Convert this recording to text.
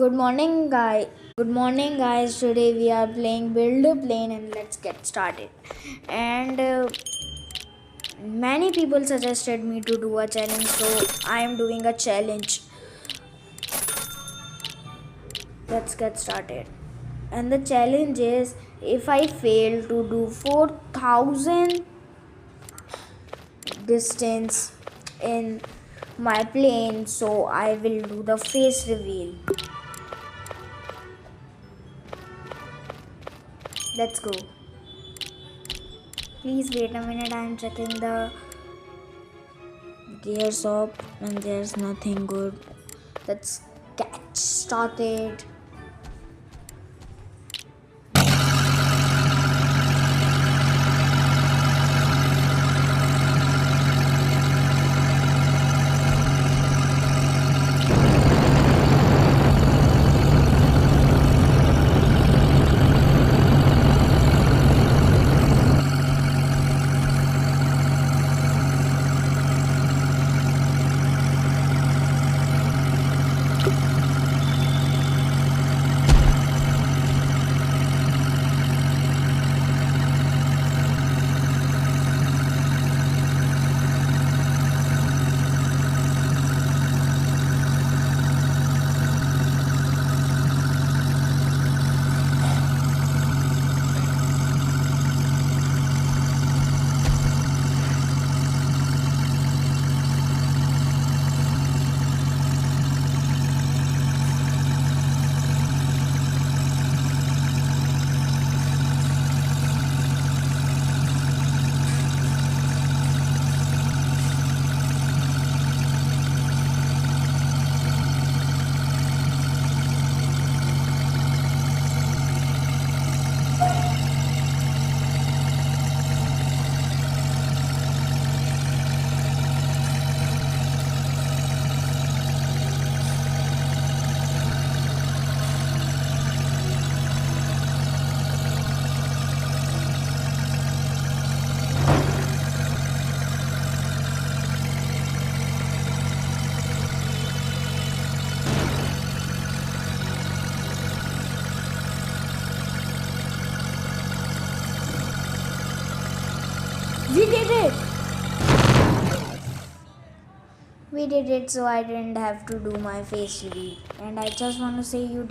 Good morning, guy. Good morning, guys. Today we are playing Build a Plane, and let's get started. And many people suggested me to do a challenge, so I am doing a challenge. Let's get started. And the challenge is if I fail to do 4,000 distance in my plane, so I will do the face reveal. Let's go. Please wait a minute, I am checking the gears up and there's nothing good. Let's get started. We did it! We did it, so I didn't have to do my face reveal. And I just want to say you